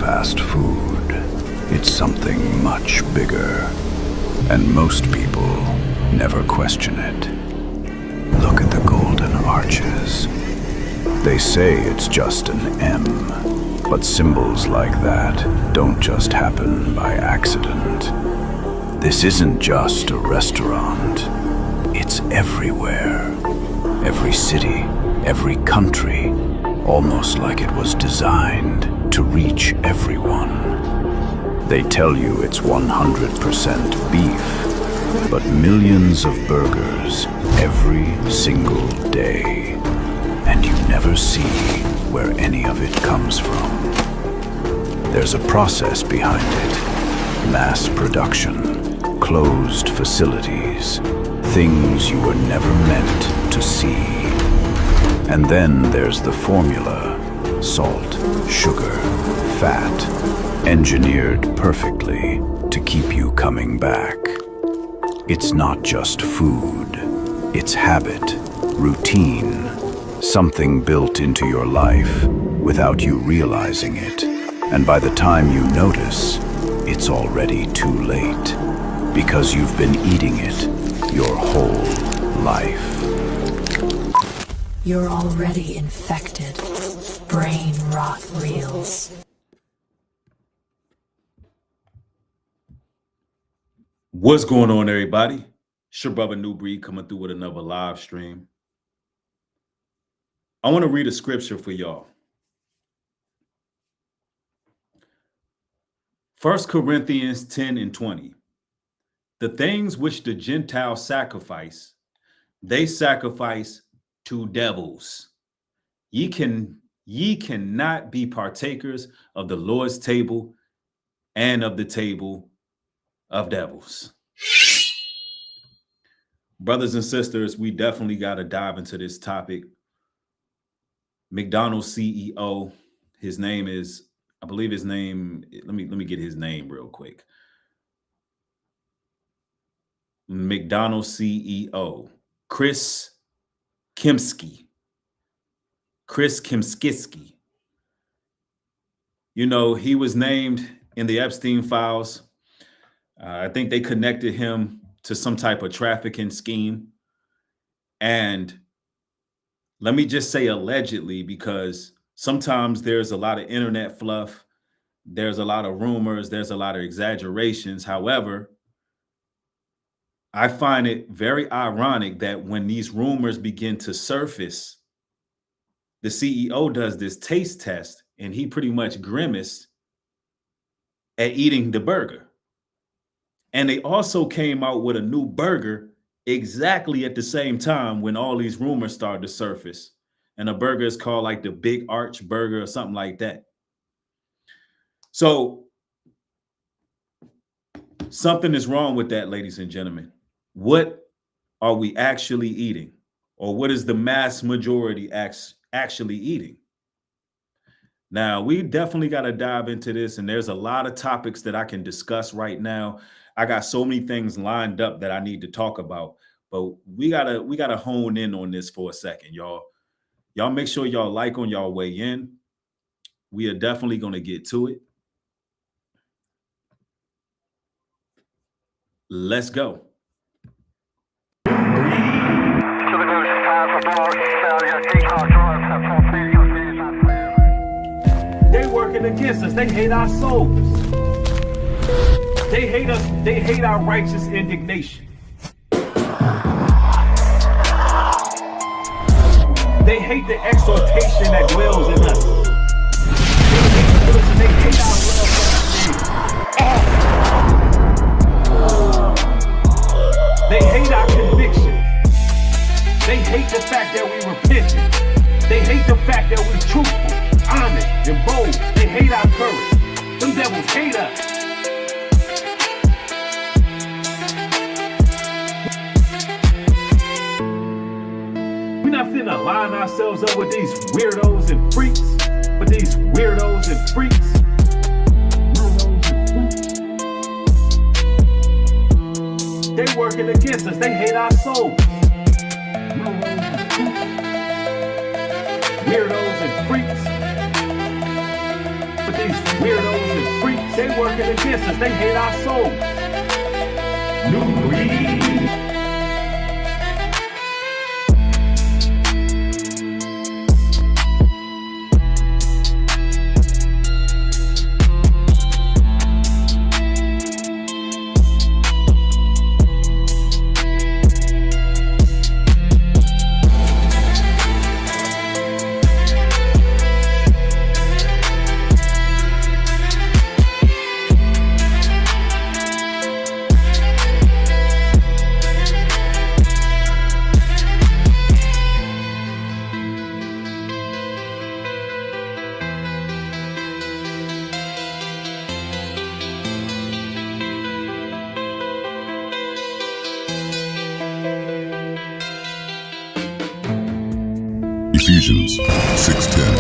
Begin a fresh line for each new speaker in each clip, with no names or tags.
fast food. It's something much bigger. And most people never question it. Look at the golden arches. They say it's just an M, but symbols like that don't just happen by accident. This isn't just a restaurant. It's everywhere. Every city, every country, almost like it was designed to reach everyone. They tell you it's 100% beef, but millions of burgers every single day. And you never see where any of it comes from. There's a process behind it. Mass production, closed facilities, things you were never meant to see. And then there's the formula: salt, sugar, fat, engineered perfectly to keep you coming back. It's not just food, it's habit, routine, something built into your life without you realizing it. And by the time you notice, it's already too late, because you've been eating it your whole life.
You're already infected. Brain rot reels.
What's going on, everybody? It's your brother Nubreed coming through with another live stream. I want to read a scripture for y'all. 1 Corinthians 10 and 20. The things which the Gentiles sacrifice, they sacrifice to devils. Ye cannot be partakers of the Lord's table and of the table of devils. Brothers and sisters, we definitely got to dive into this topic. McDonald's CEO, his name is, I believe his name, let me get his name real quick. McDonald's CEO, Chris Kimsky. You know, he was named in the Epstein files. I think they connected him to some type of trafficking scheme. And let me just say allegedly, because sometimes there's a lot of internet fluff. There's a lot of rumors. There's a lot of exaggerations. However, I find it very ironic that when these rumors begin to surface, the CEO does this taste test and he pretty much grimaced at eating the burger. And they also came out with a new burger exactly at the same time when all these rumors started to surface. And the burger is called like the Big Arch Burger or something like that. So something is wrong with that, ladies and gentlemen. What are we actually eating? Or what is the mass majority actually eating? Now, we definitely got to dive into this, and there's a lot of topics that I can discuss right now. I got so many things lined up that I need to talk about, but we gotta hone in on this for a second, y'all. Y'all make sure y'all like on y'all way in. We are definitely gonna get to it. Let's go. They working against us. They hate our souls. They hate us. They hate our righteous indignation. They hate the exhortation that dwells in us. They hate our love for They hate our conviction. They hate the fact that we repented. They hate the fact that we're truthful, honest, and bold. They hate our courage. Them devils hate us. We're not finna line ourselves up with these weirdos and freaks, with these weirdos and freaks. They working against us. They hate our souls. Weirdos and freaks with these weirdos and freaks, they working against us. They hate our souls. Nubreed.
Ephesians 6:10.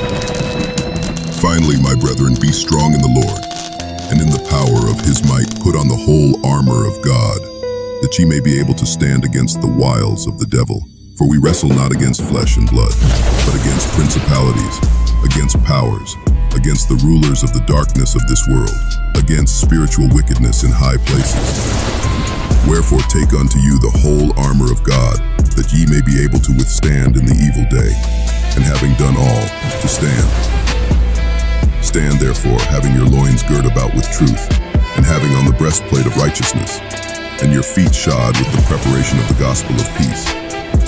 Finally, my brethren, be strong in the Lord, and in the power of his might put on the whole armor of God, that ye may be able to stand against the wiles of the devil. For we wrestle not against flesh and blood, but against principalities, against powers, against the rulers of the darkness of this world, against spiritual wickedness in high places. Wherefore take unto you the whole armor of God, that ye may be able to withstand in the evil day, and having done all, to stand. Stand therefore, having your loins girt about with truth, and having on the breastplate of righteousness, and your feet shod with the preparation of the gospel of peace.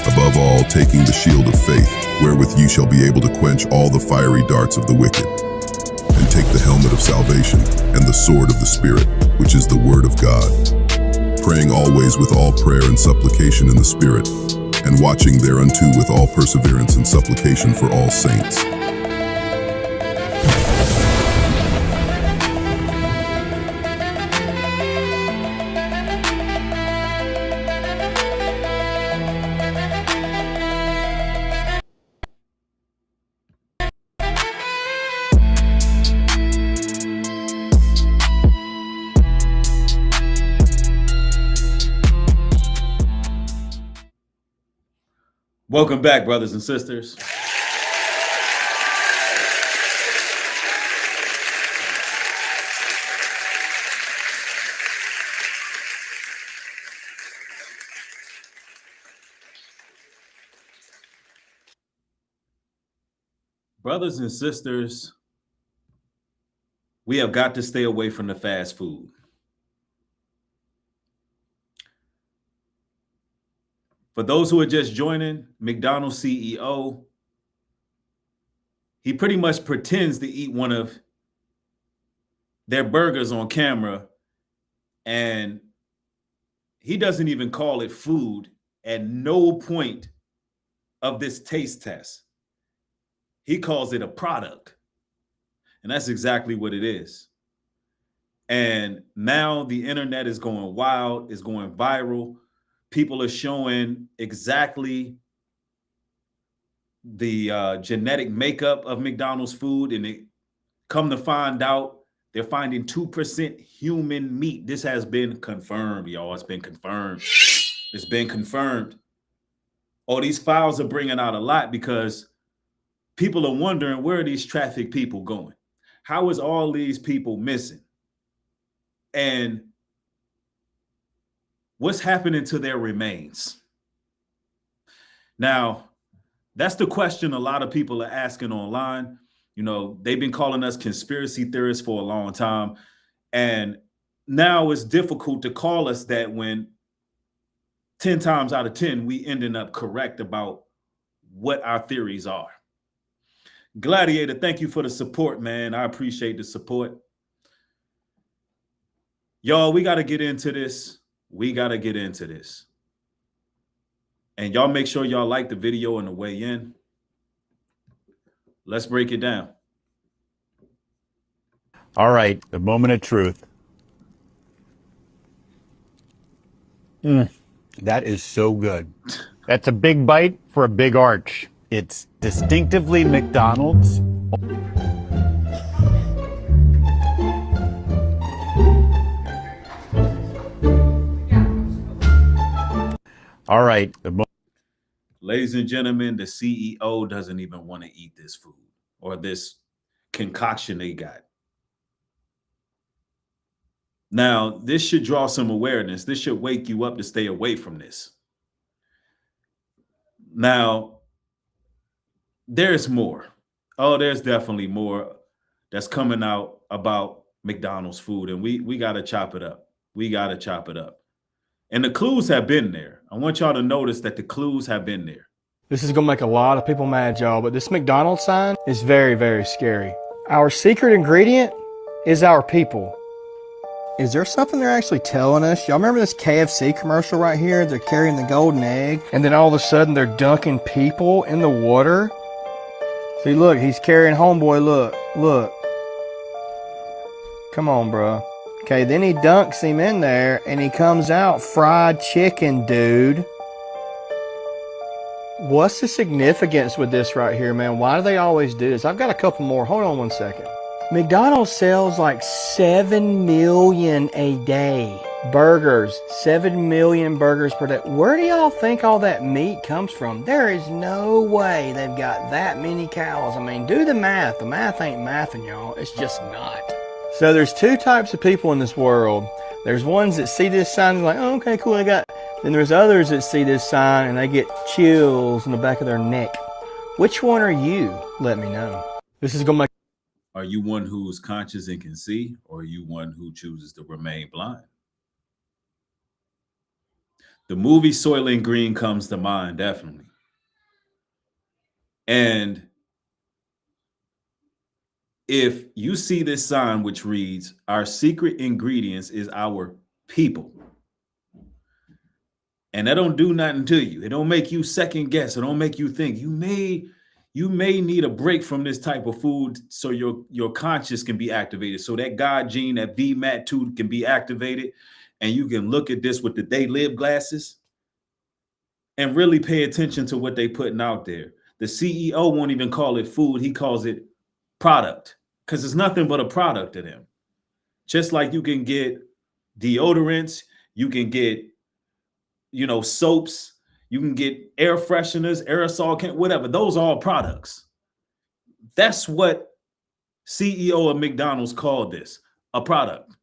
Above all, taking the shield of faith, wherewith ye shall be able to quench all the fiery darts of the wicked, and take the helmet of salvation, and the sword of the Spirit, which is the word of God, praying always with all prayer and supplication in the Spirit, and watching thereunto with all perseverance and supplication for all saints.
Welcome back, brothers and sisters. Brothers and sisters, we have got to stay away from the fast food. For those who are just joining, McDonald's CEO, he pretty much pretends to eat one of their burgers on camera, and he doesn't even call it food at no point of this taste test. He calls it a product, and that's exactly what it is. And now the internet is going wild, it's going viral. People are showing exactly the genetic makeup of McDonald's food, and they come to find out they're finding 2% human meat. This has been confirmed, y'all. It's been confirmed. It's been confirmed. Oh, these files are bringing out a lot because people are wondering, where are these trafficked people going? How is all these people missing? And what's happening to their remains? Now, that's the question a lot of people are asking online. You know, they've been calling us conspiracy theorists for a long time. And now it's difficult to call us that when 10 times out of 10, we ended up correct about what our theories are. Gladiator, thank you for the support, man. I appreciate the support. Y'all, we got to get into this. We got to get into this. And y'all make sure y'all like the video on the way in. Let's break it down.
All right, the moment of truth. That is so good. That's a big bite for a big arch. It's distinctively McDonald's. All right.
Ladies and gentlemen, the CEO doesn't even want to eat this food or this concoction they got. Now, this should draw some awareness. This should wake you up to stay away from this. Now, there's more. Oh, there's definitely more that's coming out about McDonald's food, and we got to chop it up. We got to chop it up. And the clues have been there. I want y'all to notice that the clues have been there.
This is going to make a lot of people mad, y'all, but this McDonald's sign is very, very scary. Our secret ingredient is our people. Is there something they're actually telling us? Y'all remember this KFC commercial right here? They're carrying the golden egg, and then all of a sudden they're dunking people in the water. See, look, he's carrying homeboy, look. Come on, bro. Okay, then he dunks him in there, and he comes out fried chicken, dude. What's the significance with this right here, man? Why do they always do this? I've got a couple more. Hold on one second. McDonald's sells like 7 million a day. Burgers, 7 million burgers per day. Where do y'all think all that meat comes from? There is no way they've got that many cows. I mean, do the math. The math ain't mathing, y'all. It's just not. So there's two types of people in this world. There's ones that see this sign and like, oh, okay, cool, I got it. Then there's others that see this sign and they get chills in the back of their neck. Which one are you? Let me know. This is gonna make.
Are you one who's conscious and can see, or are you one who chooses to remain blind? The movie Soylent Green comes to mind, definitely. And if you see this sign which reads, our secret ingredients is our people, and that don't do nothing to you. It don't make you second guess. It don't make you think. You may need a break from this type of food so your conscious can be activated, so that God gene, that VMAT2 can be activated, and you can look at this with the they live glasses and really pay attention to what they putting out there. The CEO won't even call it food. He calls it product, because it's nothing but a product to them. Just like you can get deodorants, you can get, soaps, you can get air fresheners, aerosol, whatever. Those are all products. That's what CEO of McDonald's called this, a product.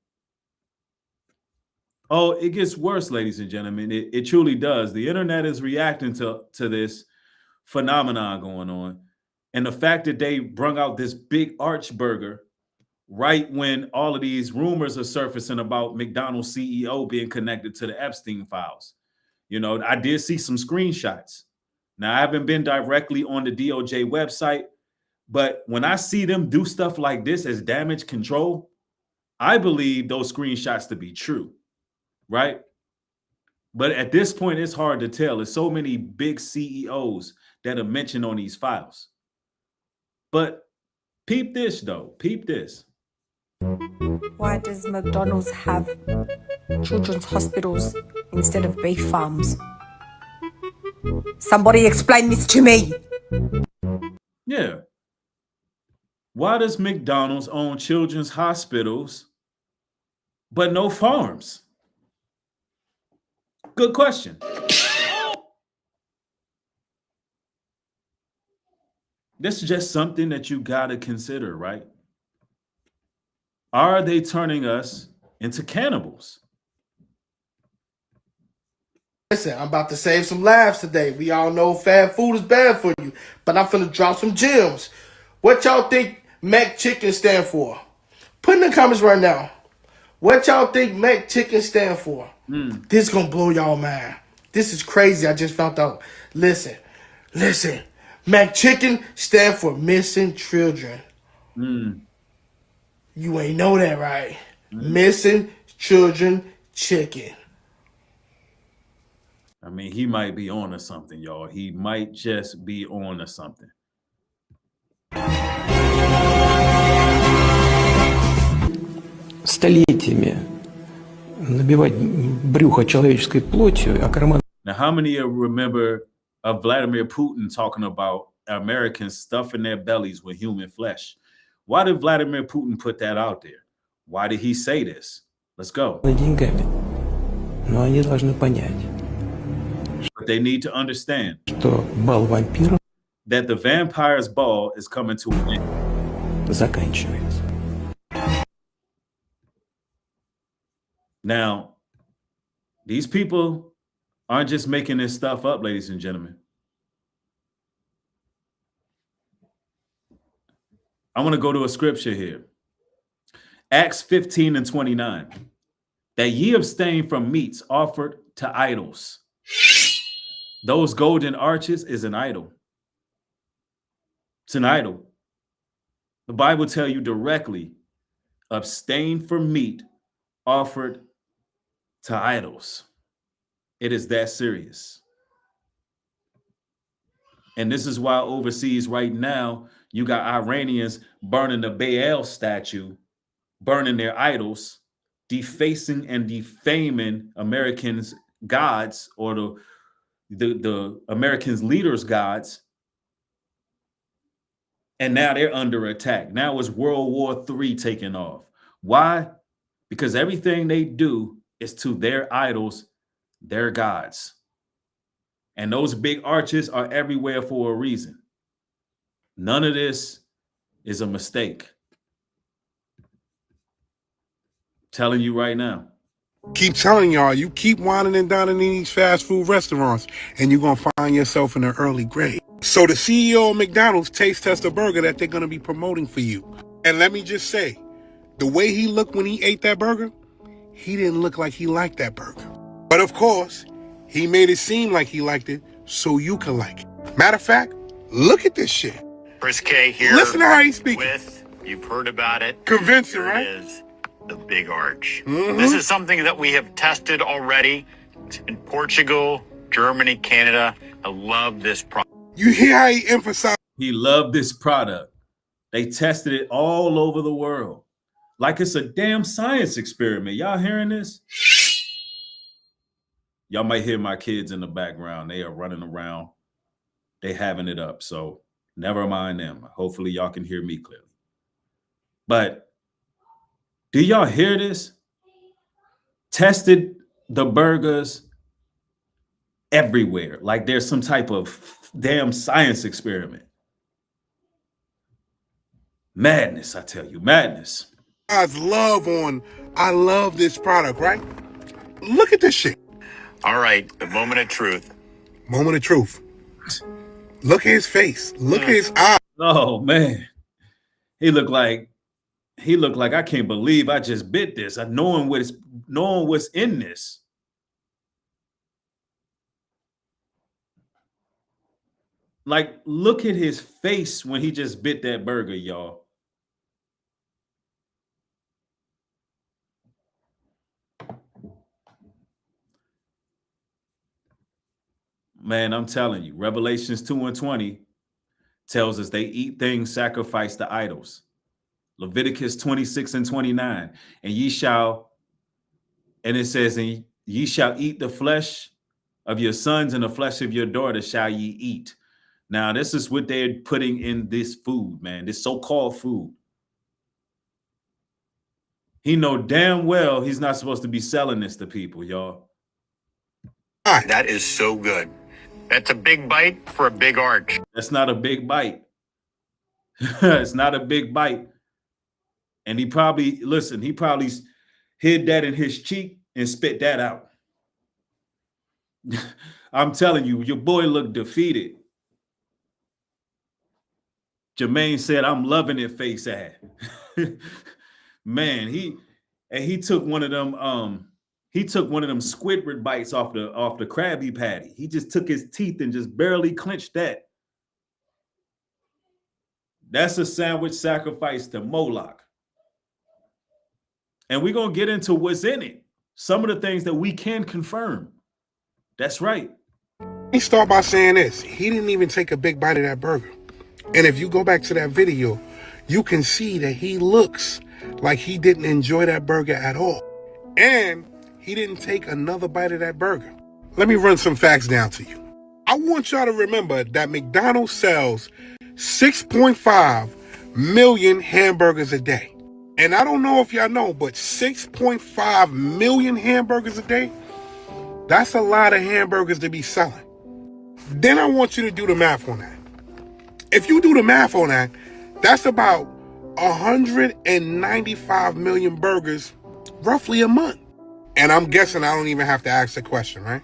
Oh, it gets worse, ladies and gentlemen. It truly does. The internet is reacting to this phenomenon going on. And the fact that they brung out this big arch burger right when all of these rumors are surfacing about McDonald's CEO being connected to the Epstein files. I did see some screenshots. Now, I haven't been directly on the DOJ website, but when I see them do stuff like this as damage control, I believe those screenshots to be true, right? But at this point, it's hard to tell. There's so many big CEOs that are mentioned on these files. But peep this, though. Peep this.
Why does McDonald's have children's hospitals instead of beef farms? Somebody explain this to me.
Yeah. Why does McDonald's own children's hospitals but no farms? Good question. This is just something that you got to consider, right? Are they turning us into cannibals?
Listen, I'm about to save some lives today. We all know fast food is bad for you, but I'm finna drop some gems. What y'all think McChicken stand for? Put in the comments right now. What y'all think McChicken stand for? This is gonna blow y'all mind. This is crazy. I just found out. Listen. McChicken stand for missing children. You ain't know that, right? Missing children chicken.
I mean, he might be on to something, y'all. He might just be on to something.
Столетиями набивать брюхо человеческой плотью, а карман...
Now, how many of you remember of Vladimir Putin talking about Americans stuffing their bellies with human flesh? Why did Vladimir Putin put that out there? Why did he say this? Let's go.
деньгами. Но они должны понять,
But they need to understand
что бал вампиров
that the vampire's ball is coming to an end.
заканчивается.
Now, these people aren't just making this stuff up, ladies and gentlemen. I want to go to a scripture here. Acts 15:29. That ye abstain from meats offered to idols. Those golden arches is an idol. It's an idol. The Bible tells you directly, abstain from meat offered to idols. It is that serious. And this is why overseas right now, you got Iranians burning the Baal statue, burning their idols, defacing and defaming Americans' gods, or the Americans' leaders' gods. And now they're under attack. Now it's World War III taking off. Why? Because everything they do is to their idols, their gods. And those big arches are everywhere for a reason. None of this is a mistake. Telling you right now.
Keep telling y'all, you keep winding and dining in these fast food restaurants, and you're going to find yourself in an early grave. So the CEO of McDonald's taste test a burger that they're going to be promoting for you. And let me just say, the way he looked when he ate that burger, he didn't look like he liked that burger. But of course, he made it seem like he liked it so you can like it. Matter of fact, look at this shit.
Chris K here.
Listen to how he's speaking.
You've heard about it.
Convincing,
Here
right?
it is, the big arch.
Mhm.
This is something that we have tested already in Portugal, Germany, Canada. I love this product.
You hear how he emphasized?
He loved this product. They tested it all over the world. Like it's a damn science experiment. Y'all hearing this? Y'all might hear my kids in the background. They are running around. They having it up. So never mind them. Hopefully y'all can hear me clearly. But do y'all hear this? Tested the burgers everywhere. Like there's some type of damn science experiment. Madness, I tell you, madness.
God's love on, I love this product, right? Look at this shit.
All right, the moment of truth.
Moment of truth. Look at his face. Look at his eyes.
Oh man. He looked like I can't believe I just bit this. Knowing what's in this. Like, look at his face when he just bit that burger, y'all. Man, I'm telling you, Revelations 2:20 tells us they eat things sacrificed to idols. Leviticus 26:29, and it says, and ye shall eat the flesh of your sons and the flesh of your daughters shall ye eat. Now, this is what they're putting in this food, man, this so-called food. He know damn well he's not supposed to be selling this to people, y'all.
That is so good. That's a big bite for a big arch.
That's not a big bite. It's not a big bite. And he probably hid that in his cheek and spit that out. I'm telling you, your boy looked defeated. Jermaine said, "I'm loving it, face ass." Man, he took one of them Squidward bites off the Krabby Patty. He just took his teeth and just barely clenched that. That's a sandwich sacrifice to Moloch. And we're going to get into what's in it. Some of the things that we can confirm. That's right.
He start by saying this. He didn't even take a big bite of that burger. And if you go back to that video, you can see that he looks like he didn't enjoy that burger at all. And he didn't take another bite of that burger. Let me run some facts down to you. I want y'all to remember that McDonald's sells 6.5 million hamburgers a day. And I don't know if y'all know, but 6.5 million hamburgers a day, that's a lot of hamburgers to be selling. Then I want you to do the math on that. If you do the math on that, that's about 195 million burgers roughly a month. And I'm guessing I don't even have to ask the question, right?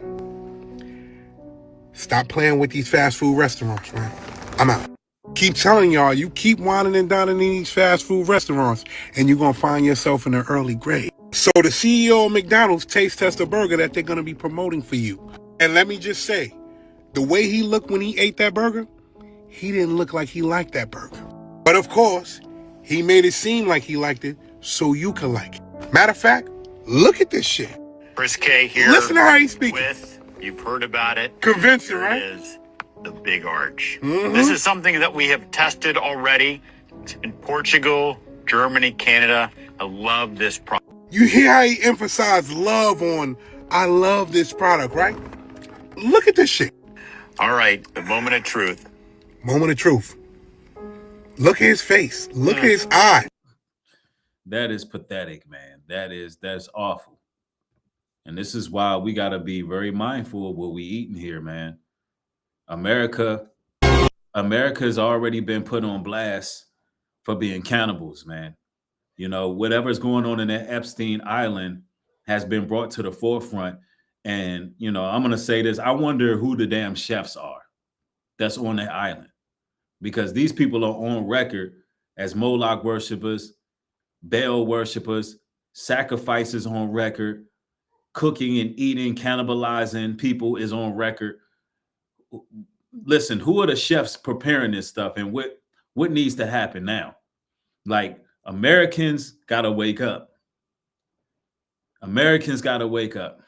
Stop playing with these fast food restaurants, man. I'm out. Keep telling y'all, you keep whining and dining in these fast food restaurants, and you're going to find yourself in an early grave. So the CEO of McDonald's taste test a burger that they're going to be promoting for you. And let me just say, the way he looked when he ate that burger, he didn't look like he liked that burger. But of course, he made it seem like he liked it so you could like it. Matter of fact, look at this shit.
Chris K here.
Listen to how he's speaking.
You've heard about it.
Convincing,
Here
right?
it is, the big arch. This is something that we have tested already in Portugal, Germany, Canada. I love this product.
You hear how he emphasized love on, I love this product, right? Look at this shit.
All right, the moment of truth.
Moment of truth. Look at his face. Look at his eye.
That is pathetic, man. That's awful. And this is why we got to be very mindful of what we eating here, man. America has already been put on blast for being cannibals, man. You know, whatever's going on in that Epstein Island has been brought to the forefront. And, you know, I'm going to say this. I wonder who the damn chefs are that's on that island, because these people are on record as Moloch worshipers, Baal worshipers, sacrifices on record, cooking and eating, cannibalizing people is on record. Listen, who are the chefs preparing this stuff, and what needs to happen now? Like, Americans got to wake up. Americans got to wake up.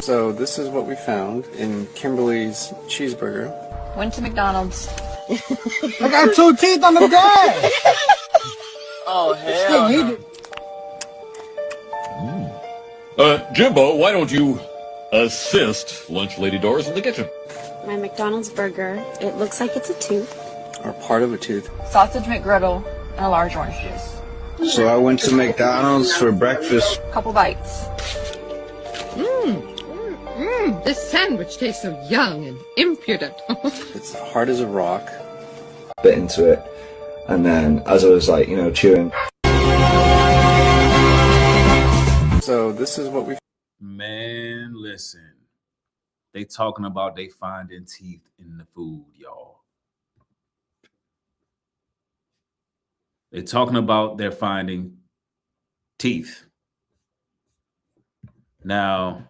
So this is what we found in Kimberly's cheeseburger.
Went to McDonald's.
I got 2 teeth on the dash.
Oh, hell no.
Jimbo, why don't you assist Lunch Lady Doris in the kitchen?
My McDonald's burger, it looks like it's a tooth.
Or part of a tooth.
Sausage McGriddle and a large orange juice.
So I went to McDonald's for breakfast.
Couple bites.
This sandwich tastes so young and impudent.
It's hard as a rock. Bit into it. And then as I was like, chewing. So this is what we...
Man, listen. They talking about they finding teeth in the food, y'all. They talking about they're finding teeth. Now,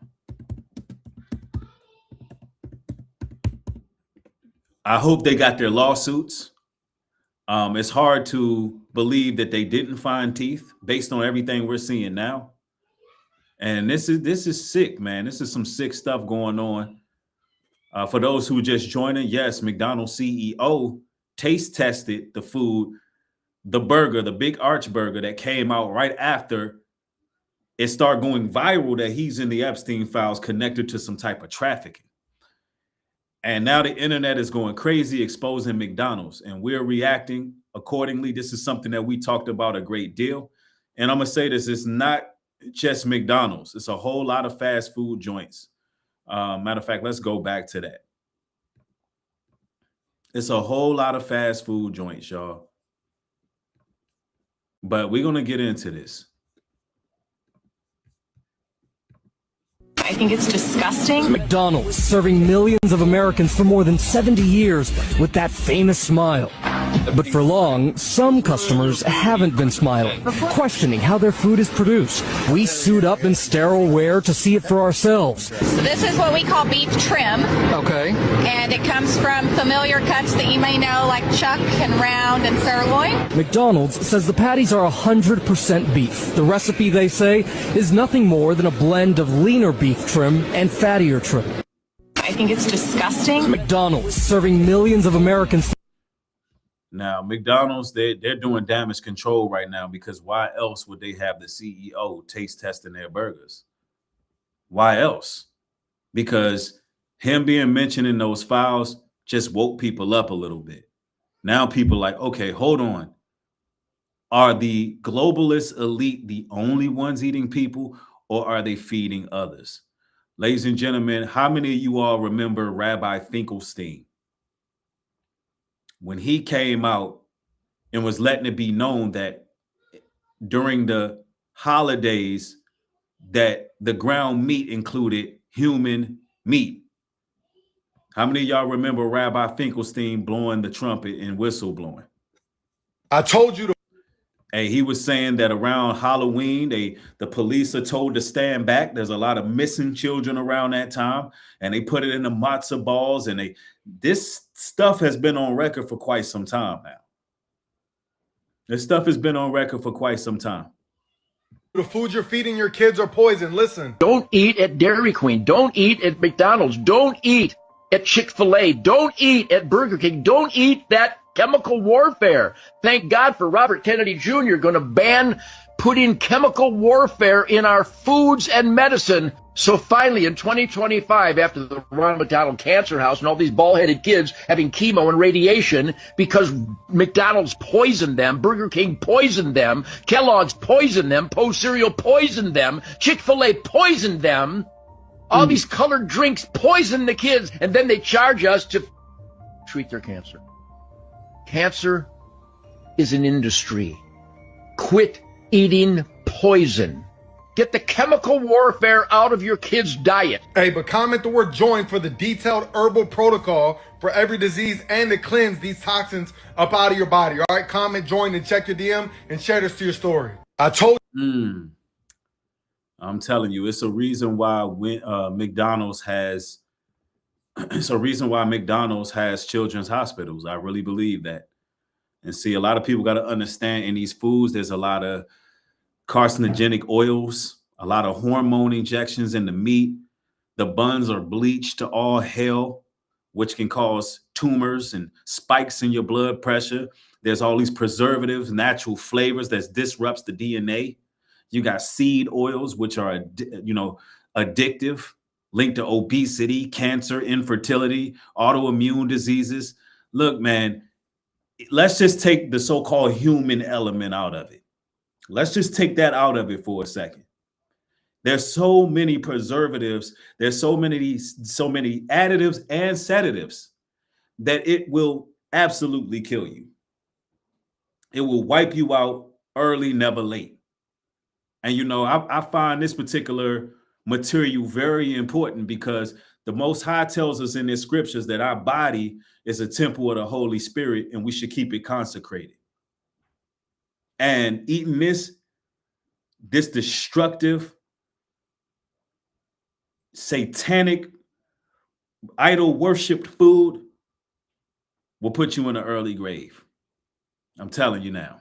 I hope they got their lawsuits. It's hard to believe that they didn't find teeth based on everything we're seeing now. And this is sick, man. This is some sick stuff going on. For those who just joining, yes, McDonald's CEO taste tested the food, the burger, the big arch burger that came out right after it started going viral that he's in the Epstein files connected to some type of trafficking. And now the internet is going crazy, exposing McDonald's, and we're reacting accordingly. This is something that we talked about a great deal. And I'm going to say this, it's not just McDonald's. It's a whole lot of fast food joints. Matter of fact, let's go back to that. It's a whole lot of fast food joints, y'all. But we're going to get into this.
I think it's disgusting.
McDonald's serving millions of Americans for more than 70 years with that famous smile. But for long, some customers haven't been smiling, questioning how their food is produced. We suit up in sterile wear to see it for ourselves.
So this is what we call beef trim.
Okay.
And it comes from familiar cuts that you may know, like chuck and round and sirloin.
McDonald's says the patties are 100% beef. The recipe, they say, is nothing more than a blend of leaner beef trim and fattier trim.
I think it's disgusting.
McDonald's serving millions of Americans.
Now, McDonald's, they're doing damage control right now, because why else would they have the CEO taste testing their burgers? Why else? Because him being mentioned in those files just woke people up a little bit. Now people are like, okay, hold on. Are the globalist elite the only ones eating people, or are they feeding others? Ladies and gentlemen, how many of you all remember Rabbi Finkelstein? When he came out and was letting it be known that during the holidays that the ground meat included human meat. How many of y'all remember Rabbi Finkelstein blowing the trumpet and whistle blowing?
I told you to.
Hey, he was saying that around Halloween, the police are told to stand back. There's a lot of missing children around that time, and they put it in the matzo balls. And this stuff has been on record for quite some time now. This stuff has been on record for quite some time.
The food you're feeding your kids are poison. Listen.
Don't eat at Dairy Queen. Don't eat at McDonald's. Don't eat at Chick-fil-A. Don't eat at Burger King. Don't eat that chemical warfare. Thank God for Robert Kennedy Jr. going to ban putting chemical warfare in our foods and medicine. So finally, in 2025, after the Ronald McDonald Cancer House and all these bald-headed kids having chemo and radiation because McDonald's poisoned them, Burger King poisoned them, Kellogg's poisoned them, Post cereal poisoned them, Chick-fil-A poisoned them, all these colored drinks poison the kids, and then they charge us to treat their cancer. Cancer is an industry. Quit eating poison. Get the chemical warfare out of your kids' diet.
Hey, but comment the word join for the detailed herbal protocol for every disease and to cleanse these toxins up out of your body. All right, comment join and check your DM and share this to your story. I told
you. I'm telling you, it's a reason why McDonald's has it's a reason why McDonald's has children's hospitals. I really believe that. And see, a lot of people got to understand in these foods, there's a lot of carcinogenic oils, a lot of hormone injections in the meat. The buns are bleached to all hell, which can cause tumors and spikes in your blood pressure. There's all these preservatives, natural flavors that disrupts the DNA. You got seed oils, which are, addictive, linked to obesity, cancer, infertility, autoimmune diseases. Look, man, let's just take the so-called human element out of it. Let's just take that out of it for a second. There's so many preservatives. There's so many additives and sedatives that it will absolutely kill you. It will wipe you out early, never late. And, I find this particular material very important because the Most High tells us in his scriptures that our body is a temple of the Holy Spirit and we should keep it consecrated. And eating this destructive, satanic, idol worshipped food will put you in an early grave. I'm telling you now.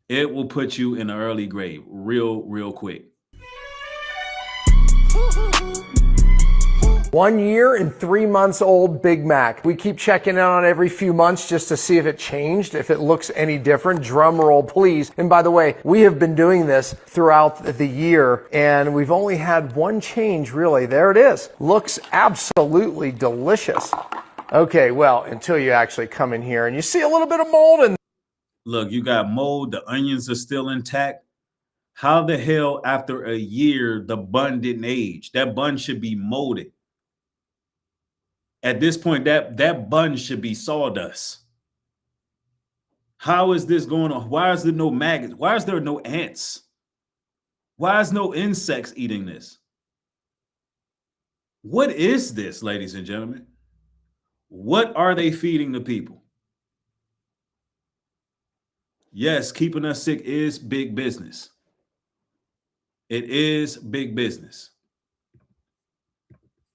It will put you in an early grave real quick.
1 year and 3 months old Big Mac. We keep checking in on it every few months just to see if it changed, if it looks any different. Drum roll, please. And by the way, we have been doing this throughout the year, and we've only had one change, really. There it is. Looks absolutely delicious. Okay, well, until you actually come in here and you see a little bit of mold in.
Look, you got mold. The onions are still intact. How the hell, after a year, the bun didn't age? That bun should be molded. At this point, that bun should be sawdust. How is this going on? Why is there no maggots? Why is there no ants? Why is no insects eating this? What is this, ladies and gentlemen? What are they feeding the people? Yes, keeping us sick is big business. It is big business.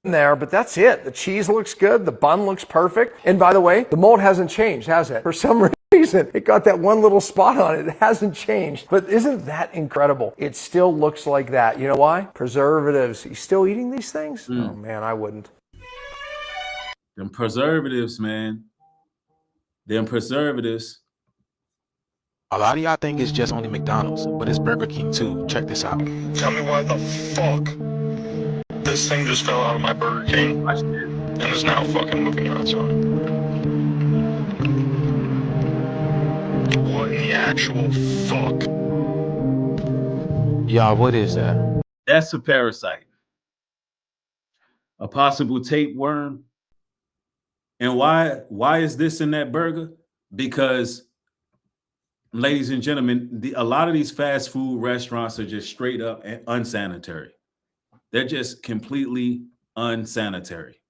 There, but that's it. The cheese looks good. The bun looks perfect. And by the way, the mold hasn't changed, has it? For some reason, it got that one little spot on it. It hasn't changed. But isn't that incredible? It still looks like that. You know why? Preservatives. You still eating these things? Oh, man, I wouldn't.
Them preservatives, man. Them preservatives.
A lot of y'all think it's just only McDonald's, but it's Burger King too. Check this out.
Tell me why the fuck this thing just fell out of my Burger King and is now fucking moving outside. What in the actual fuck?
Y'all, what is that?
That's a parasite. A possible tapeworm. And why is this in that burger? Because ladies and gentlemen, a lot of these fast food restaurants are just straight up unsanitary. They're just completely unsanitary.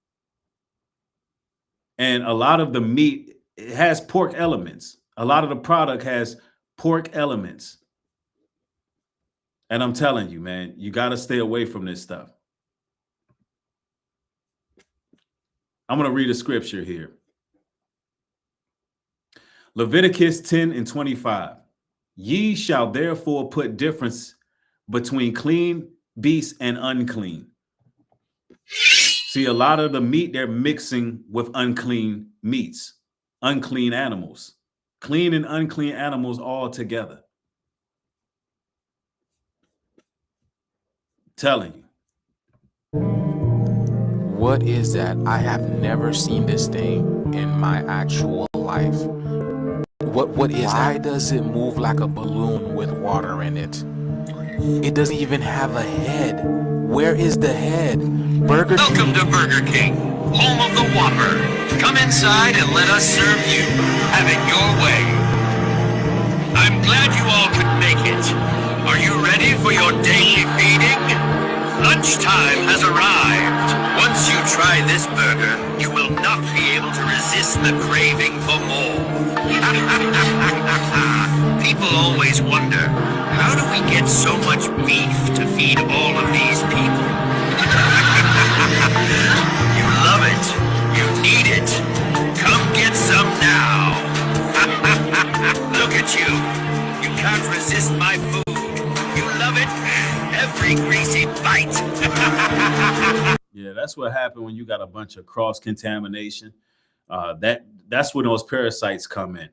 And a lot of the meat, it has pork elements. A lot of the product has pork elements. And I'm telling you, man, you got to stay away from this stuff. I'm going to read a scripture here. Leviticus 10:25. Ye shall therefore put difference between clean beasts and unclean. See, a lot of the meat they're mixing with unclean meats, unclean animals, clean and unclean animals all together. Telling you.
What is that? I have never seen this thing in my actual life. What is that? Why does it move like a balloon with water in it? It doesn't even have a head. Where is the head? Burger King.
Welcome to Burger King, home of the Whopper. Come inside and let us serve you. Have it your way. I'm glad you all could make it. Are you ready for your daily feeding? Lunchtime has arrived. Once you try this burger, you will not be able to resist the craving for more. People always wonder, how do we get so much beef to feed all of these people? You love it. You need it. Come get some now. Look at you. You can't resist my food. You love it. Every greasy bite.
Yeah, that's what happened when you got a bunch of cross-contamination. That's when those parasites come in.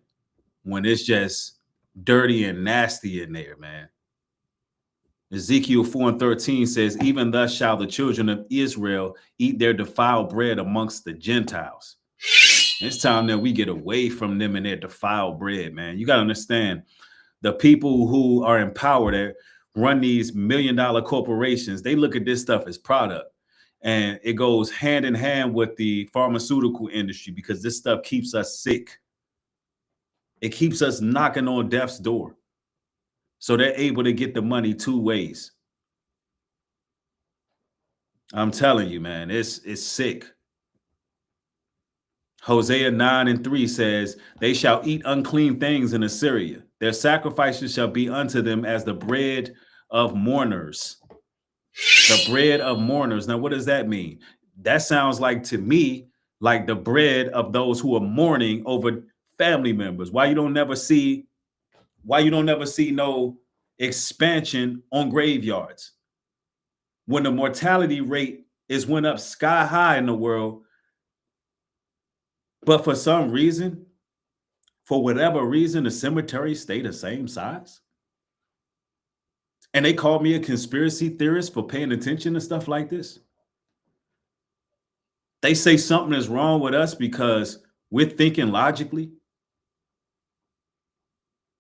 When it's just dirty and nasty in there, man. Ezekiel 4:13 says, even thus shall the children of Israel eat their defiled bread amongst the Gentiles. It's time that we get away from them and their defiled bread, man. You got to understand, the people who are in power that run these million-dollar corporations, they look at this stuff as product. And it goes hand in hand with the pharmaceutical industry because this stuff keeps us sick. It keeps us knocking on death's door. So they're able to get the money two ways. I'm telling you, man, it's sick. Hosea 9:3 says, they shall eat unclean things in Assyria. Their sacrifices shall be unto them as the bread of mourners. The bread of mourners. Now, what does that mean? That sounds like, to me, like the bread of those who are mourning over family members. Why you don't never see no expansion on graveyards when the mortality rate went up sky high in the world, but for some reason, for whatever reason, the cemeteries stay the same size? And they call me a conspiracy theorist for paying attention to stuff like this. They say something is wrong with us because we're thinking logically.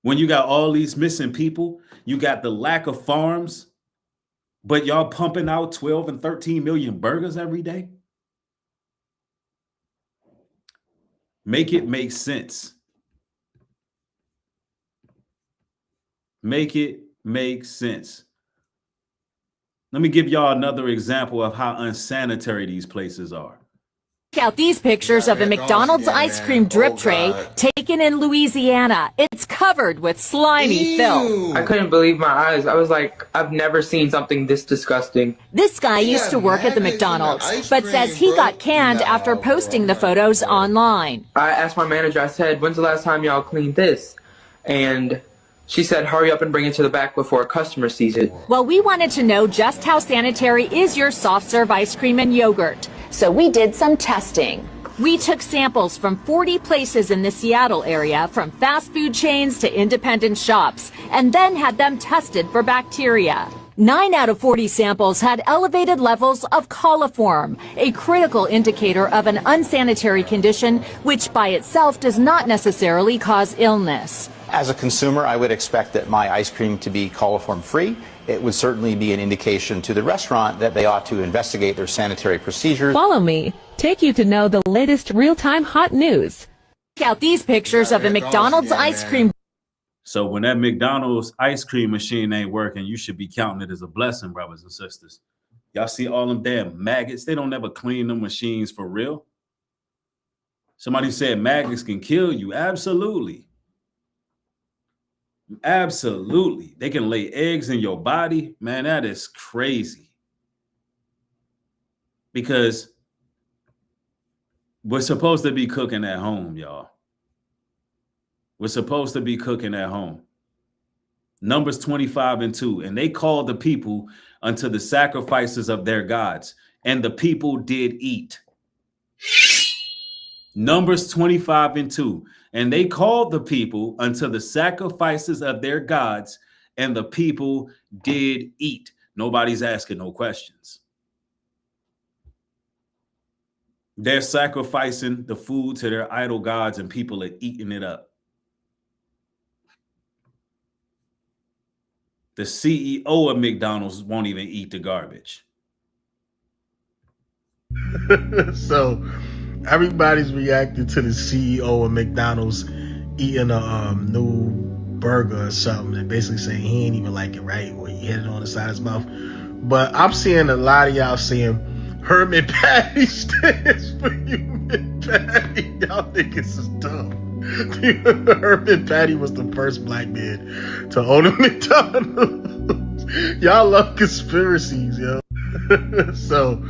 When you got all these missing people, you got the lack of farms, but y'all pumping out 12 and 13 million burgers every day. Make it make sense. Make it make sense. Let me give y'all another example of how unsanitary these places are.
Check out these pictures of a McDonald's ice cream drip tray taken in Louisiana. It's covered with slimy filth.
I couldn't believe my eyes. I was like, I've never seen something this disgusting.
This guy used to work at the McDonald's, but says he got canned after posting the photos online.
I asked my manager, I said, when's the last time y'all cleaned this? And she said, hurry up and bring it to the back before a customer sees it.
Well, we wanted to know just how sanitary is your soft serve ice cream and yogurt. So we did some testing. We took samples from 40 places in the Seattle area, from fast food chains to independent shops, and then had them tested for bacteria. 9 out of 40 samples had elevated levels of coliform, a critical indicator of an unsanitary condition, which by itself does not necessarily cause illness.
As a consumer, I would expect that my ice cream to be coliform free. It would certainly be an indication to the restaurant that they ought to investigate their sanitary procedures.
Follow me. Take you to know the latest real-time hot news.
Check out these pictures of a McDonald's ice cream.
So when that McDonald's ice cream machine ain't working, you should be counting it as a blessing, brothers and sisters. Y'all see all them damn maggots? They don't ever clean them machines for real. Somebody said maggots can kill you. Absolutely. Absolutely. They can lay eggs in your body. Man, that is crazy. Because we're supposed to be cooking at home, y'all. We're supposed to be cooking at home. Numbers 25:2. And they called the people unto the sacrifices of their gods, and the people did eat. Numbers 25:2. And they called the people unto the sacrifices of their gods, and the people did eat. Nobody's asking no questions. They're sacrificing the food to their idol gods, and people are eating it up. The CEO of McDonald's won't even eat the garbage.
So everybody's reacting to the CEO of McDonald's eating a new burger or something, and basically saying he ain't even like it, right? Or he hit it on the side of his mouth. But I'm seeing a lot of y'all saying Herman Patty stands for human patty. Y'all think this is dumb. Herman Patty was the first black man to own a McDonald's. Y'all love conspiracies, yo. So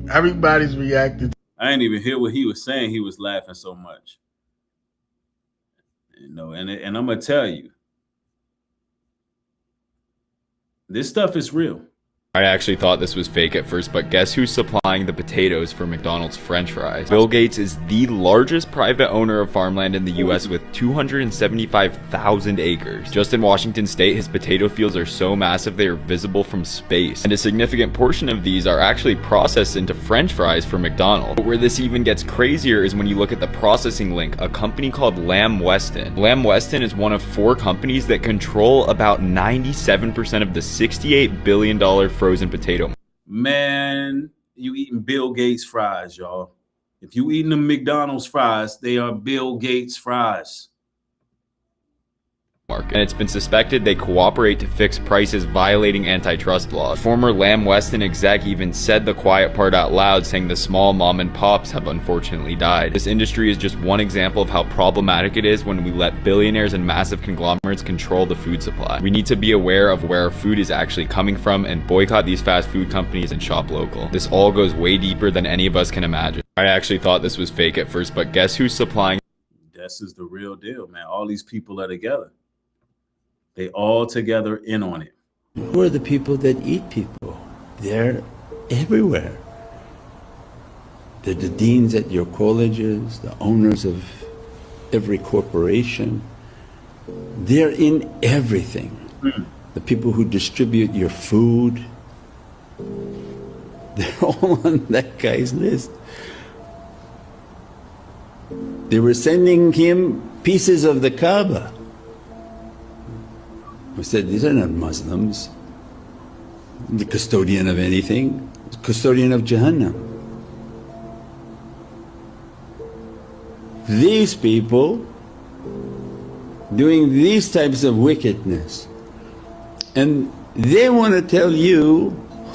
everybody's reacting.
I didn't even hear what he was saying. He was laughing so much. You know, and I'm gonna tell you, this stuff is real.
I actually thought this was fake at first, but guess who's supplying the potatoes for McDonald's French fries? Bill Gates is the largest private owner of farmland in the US with 275,000 acres. Just in Washington state, his potato fields are so massive they are visible from space. And a significant portion of these are actually processed into French fries for McDonald's. But where this even gets crazier is when you look at the processing link, a company called Lamb Weston. Lamb Weston is one of 4 companies that control about 97% of the $68 billion frozen potato.
Man, you eating Bill Gates fries, y'all. If you eating the McDonald's fries, they are Bill Gates fries.
And it's been suspected they cooperate to fix prices, violating antitrust laws. Former Lamb Weston exec even said the quiet part out loud, saying the small mom and pops have unfortunately died. This industry is just one example of how problematic it is when we let billionaires and massive conglomerates control the food supply. We need to be aware of where our food is actually coming from and boycott these fast food companies and shop local. This all goes way deeper than any of us can imagine. I actually thought this was fake at first, but guess who's supplying?
This is the real deal, man. All these people are together. They all together in on it.
Who are the people that eat people? They're everywhere. They're the deans at your colleges, the owners of every corporation. They're in everything. The people who distribute your food, they're all on that guy's list. They were sending him pieces of the Kaaba. I said, these are not Muslims. The custodian of anything, the custodian of Jahannam. These people doing these types of wickedness, and they want to tell you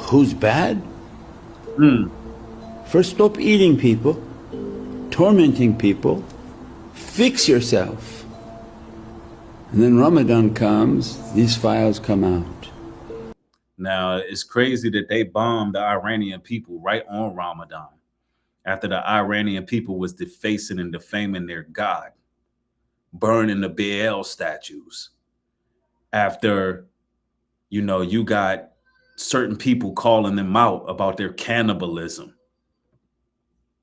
who's bad. First, stop eating people, tormenting people, fix yourself. And then Ramadan comes, these files come out.
Now, it's crazy that they bombed the Iranian people right on Ramadan, after the Iranian people was defacing and defaming their God, burning the Baal statues. After, you know, you got certain people calling them out about their cannibalism.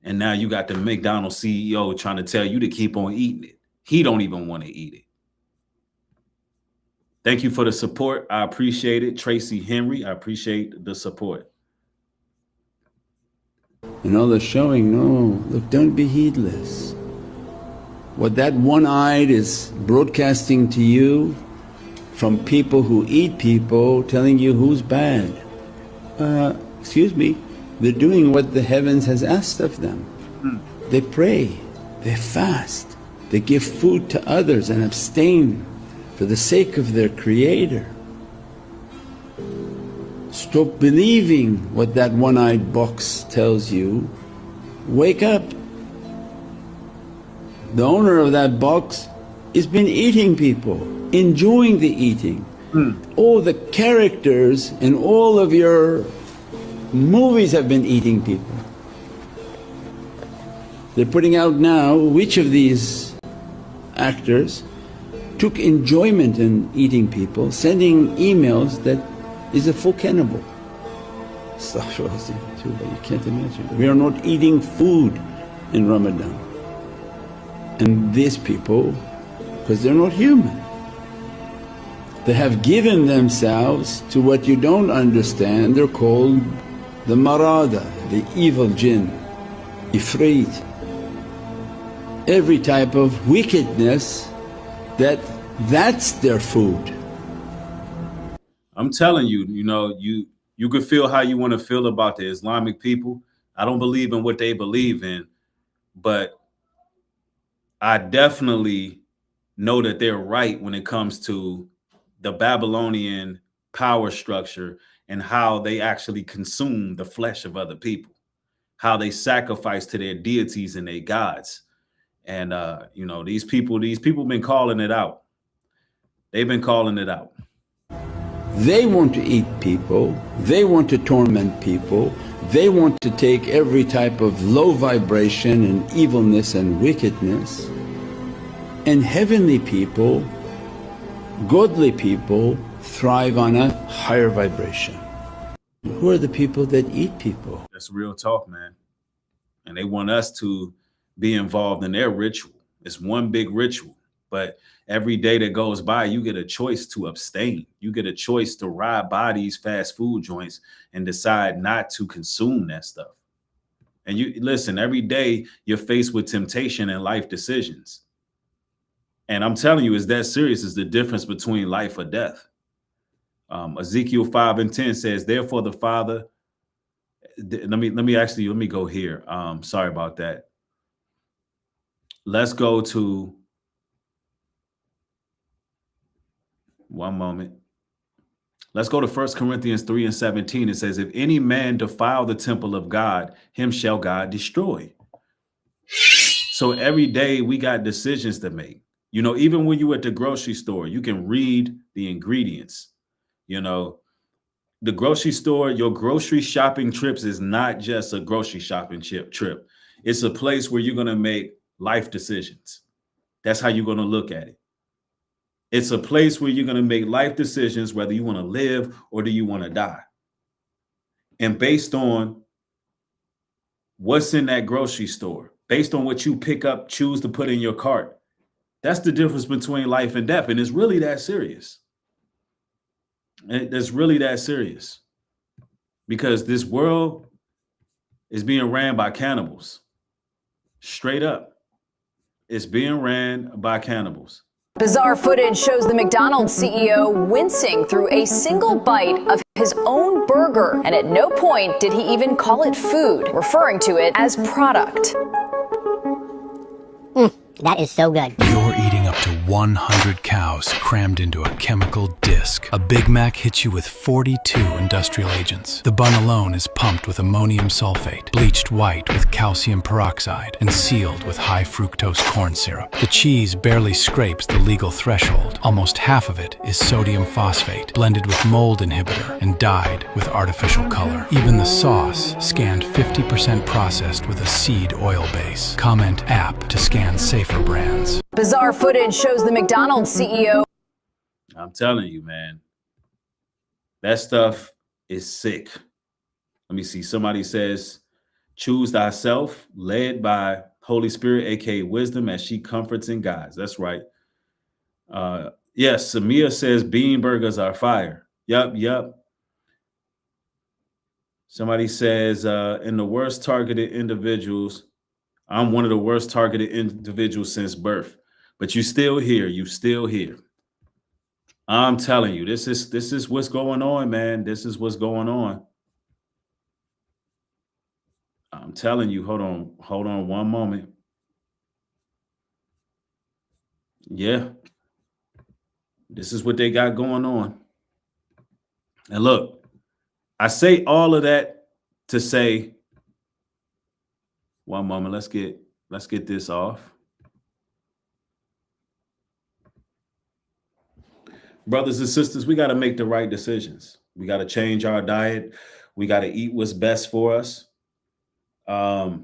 And now you got the McDonald's CEO trying to tell you to keep on eating it. He don't even want to eat it. Thank you for the support. I appreciate it. Tracy Henry, I appreciate the support.
And all the showing, no, look, don't be heedless. What that one-eyed is broadcasting to you from people who eat people, telling you who's bad. Excuse me, they're doing what the heavens has asked of them. They pray, they fast, they give food to others and abstain for the sake of their Creator. Stop believing what that one-eyed box tells you. Wake up. The owner of that box has been eating people, enjoying the eating. All the characters in all of your movies have been eating people. They're putting out now which of these actors took enjoyment in eating people, sending emails that is a full cannibal. Astaghfirullah, you can't imagine. We are not eating food in Ramadan. And these people, because they're not human, they have given themselves to what you don't understand. They're called the marada, the evil jinn, ifrit. Every type of wickedness, that's their food.
I'm telling you, you know, you could feel how you want to feel about the Islamic people. I don't believe in what they believe in, but I definitely know that they're right when it comes to the Babylonian power structure and how they actually consume the flesh of other people, how they sacrifice to their deities and their gods. And you know, these people been calling it out. They've been calling it out.
They want to eat people, they want to torment people, they want to take every type of low vibration and evilness and wickedness. And heavenly people, godly people thrive on a higher vibration. Who are the people that eat people?
That's real talk, man. And they want us to be involved in their ritual. It's one big ritual, but every day that goes by, you get a choice to abstain. You get a choice to ride by these fast food joints and decide not to consume that stuff. And you listen, every day you're faced with temptation and life decisions. And I'm telling you, it's that serious. Is the difference between life or death. Ezekiel 5:10 says, therefore the Father, let me go here. Sorry about that. Let's go to one moment. Let's go to 1 Corinthians 3:17. It says, if any man defile the temple of God, him shall God destroy. So every day we got decisions to make. You know, even when you're at the grocery store, you can read the ingredients. You know, the grocery store, your grocery shopping trips is not just a grocery shopping trip. It's a place where you're going to make life decisions. That's how you're going to look at it. It's a place where you're going to make life decisions, whether you want to live or do you want to die. And based on what's in that grocery store, based on what you pick up, choose to put in your cart, that's the difference between life and death. And it's really that serious. It's really that serious. Because this world is being ran by cannibals. Straight up. It's being ran by cannibals.
Bizarre footage shows the McDonald's CEO wincing through a single bite of his own burger. And at no point did he even call it food, referring to it as product.
That is so good.
You're eating up to 100 cows crammed into a chemical disc. A Big Mac hits you with 42 industrial agents. The bun alone is pumped with ammonium sulfate, bleached white with calcium peroxide, and sealed with high fructose corn syrup. The cheese barely scrapes the legal threshold. Almost half of it is sodium phosphate, blended with mold inhibitor and dyed with artificial color. Even the sauce, scanned 50% processed with a seed oil base. Comment app to scan safer brands.
Bizarre footage shows the McDonald's CEO.
I'm telling you, man, that stuff is sick. Let me see. Somebody says, choose thyself, led by Holy Spirit, aka wisdom, as she comforts and guides. That's right. Yes, Samia says bean burgers are fire. Yup. Somebody says, in the worst targeted individuals, I'm one of the worst targeted individuals since birth, but you still here. You still here. I'm telling you, this is what's going on, man. This is what's going on. I'm telling you, hold on one moment. This is what they got going on. And look, I say all of that to say, one moment, let's get this off. Brothers and sisters, we got to make the right decisions. We got to change our diet. We got to eat what's best for us. That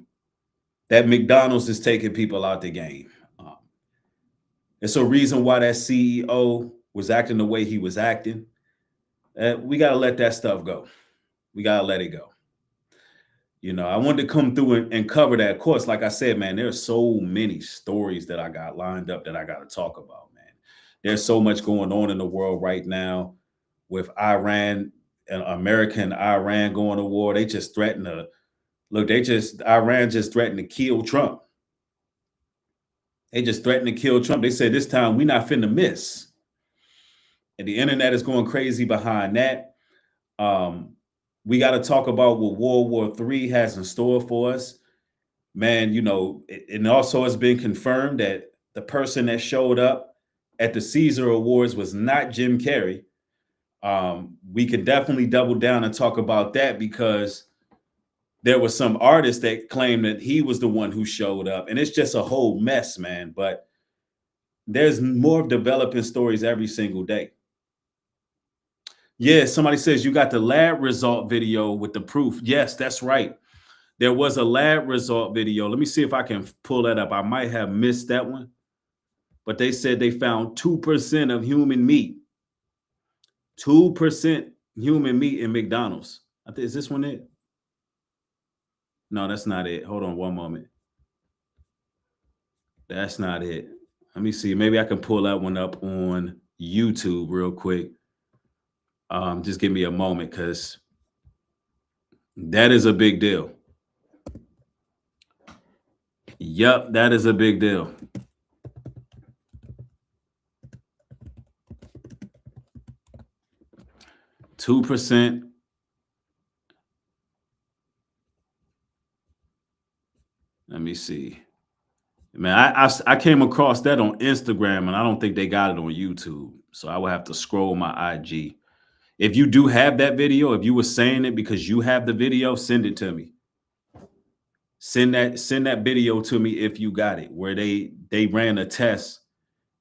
McDonald's is taking people out the game. It's a reason why that CEO was acting the way he was acting. We got to let that stuff go. We got to let it go. You know, I wanted to come through and cover that. Of course, like I said, man, there's so many stories that I got lined up that I got to talk about, man. There's so much going on in the world right now with Iran and America and Iran going to war. They just threatened to, Iran just threatened to kill Trump. They just threatened to kill Trump. They said this time we not finna miss. And the internet is going crazy behind that. We got to talk about what World War III has in store for us. Man, you know, and also it's been confirmed that the person that showed up at the Caesar Awards was not Jim Carrey. We can definitely double down and talk about that because there was some artist that claimed that he was the one who showed up. And it's just a whole mess, man. But there's more developing stories every single day. Yeah, somebody says you got the lab result video with the proof. Yes, that's right. There was a lab result video. Let me see if I can pull that up. I might have missed that one. But they said they found 2% of human meat. 2% human meat in McDonald's. I think, is this one it? No, that's not it. Hold on one moment. That's not it. Let me see. Maybe I can pull that one up on YouTube real quick. Just give me a moment because that is a big deal. Yep, that is a big deal. %. Let me see. Man, I came across that on Instagram, and I don't think they got it on YouTube. So I would have to scroll my IG. If you do have that video, if you were saying it because you have the video, send it to me. Send that video to me if you got it, where they ran a test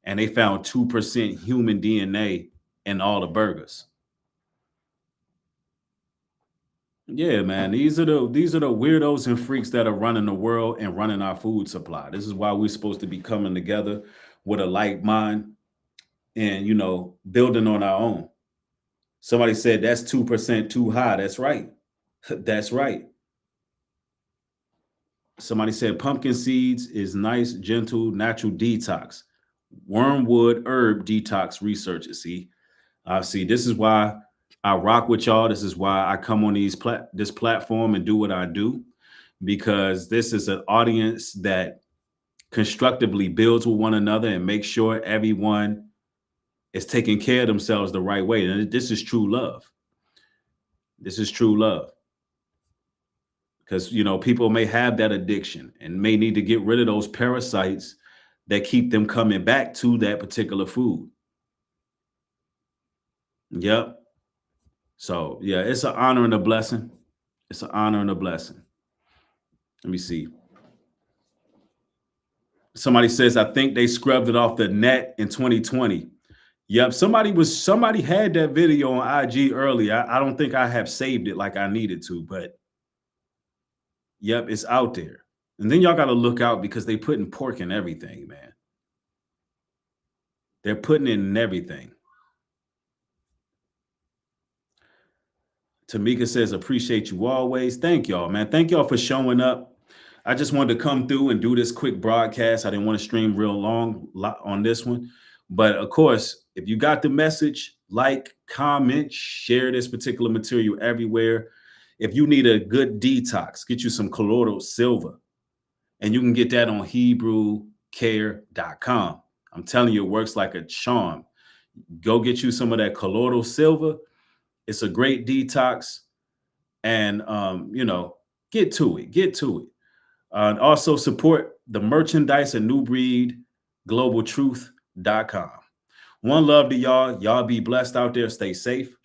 and they found 2% human DNA in all the burgers. Yeah, man, these are the weirdos and freaks that are running the world and running our food supply. This is why we're supposed to be coming together with a like mind and, you know, building on our own. Somebody said that's 2% too high. That's right. That's right. Somebody said pumpkin seeds is nice, gentle, natural detox. Wormwood herb detox researchers. See, this is why I rock with y'all. This is why I come on this platform and do what I do, because this is an audience that constructively builds with one another and makes sure everyone is taking care of themselves the right way. And this is true love. This is true love. Because, you know, people may have that addiction and may need to get rid of those parasites that keep them coming back to that particular food. Yep. So, yeah, it's an honor and a blessing. It's an honor and a blessing. Let me see. Somebody says, I think they scrubbed it off the net in 2020. Yep, somebody had that video on IG earlier. I don't think I have saved it like I needed to, but yep, it's out there. And then y'all got to look out because they putting pork in everything, man. They're putting it in everything. Tamika says, appreciate you always. Thank y'all, man. Thank y'all for showing up. I just wanted to come through and do this quick broadcast. I didn't want to stream real long on this one. But of course, if you got the message, like, comment, share this particular material everywhere. If you need a good detox, get you some colloidal silver. And you can get that on HebrewCare.com. I'm telling you, it works like a charm. Go get you some of that colloidal silver. It's a great detox. And, you know, get to it. Get to it. And also support the merchandise at Nubreed, globaltruth.com. One love to y'all. Y'all be blessed out there. Stay safe.